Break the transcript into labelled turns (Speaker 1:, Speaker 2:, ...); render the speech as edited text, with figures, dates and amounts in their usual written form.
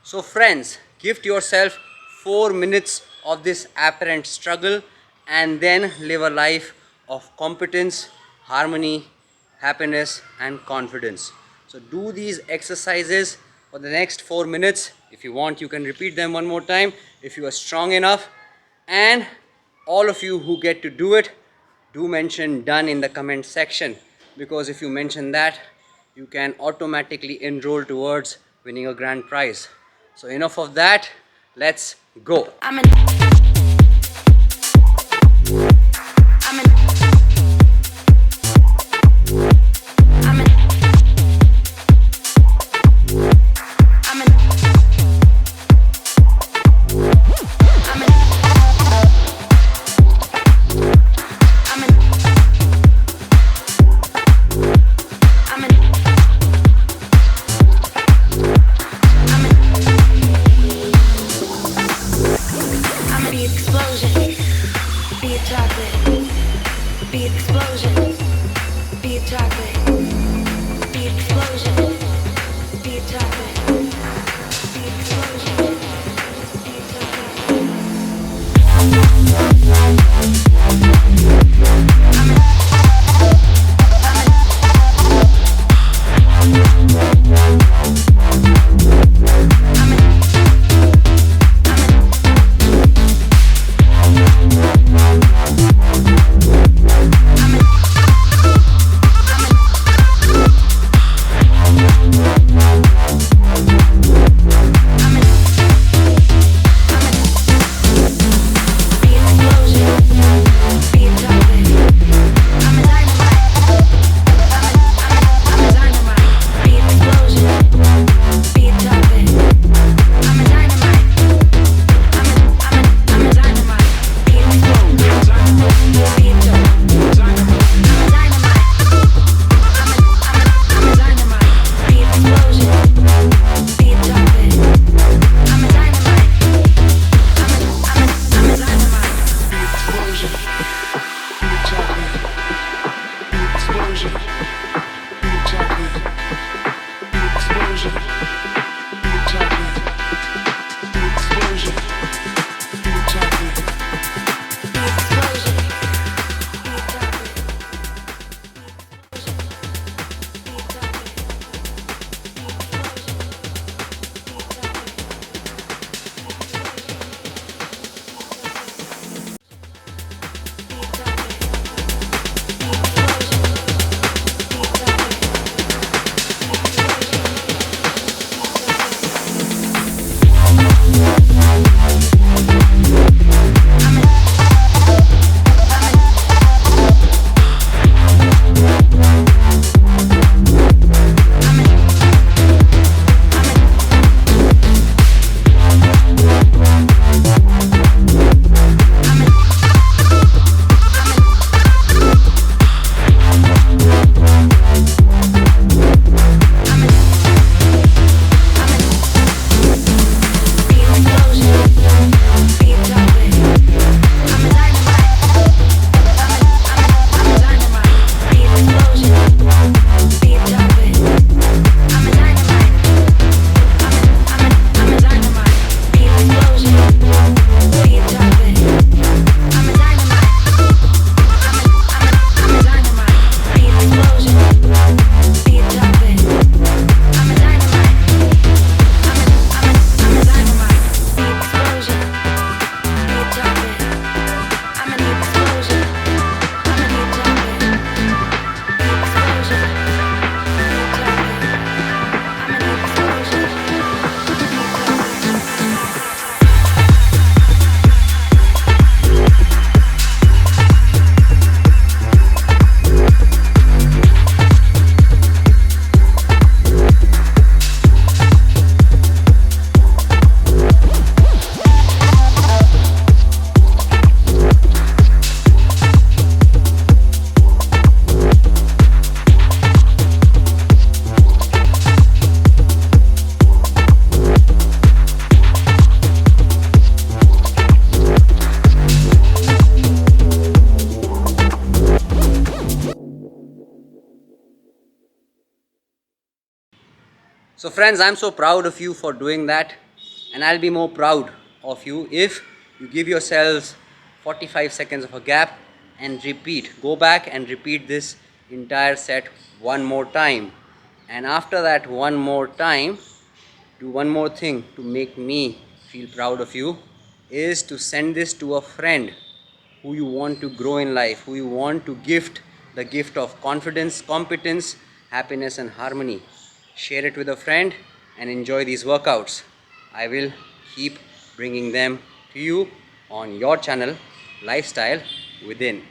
Speaker 1: So friends, gift yourself 4 minutes of this apparent struggle and then live a life of competence, harmony, happiness and confidence. So do these exercises for the next 4 minutes. If you want, you can repeat them one more time if you are strong enough. And all of you who get to do it, do mention done in the comment section, because if you mention that, you can automatically enroll towards winning a grand prize. So enough of that, let's go. So friends, I'm so proud of you for doing that. And I'll be more proud of you if you give yourselves 45 seconds of a gap and repeat. Go back and repeat this entire set one more time. And after that one more time, do one more thing to make me feel proud of you, is to send this to a friend who you want to grow in life, who you want to gift the gift of confidence, competence, happiness, and harmony. Share it with a friend and enjoy these workouts. I will keep bringing them to you on your channel, Lifestyle Within.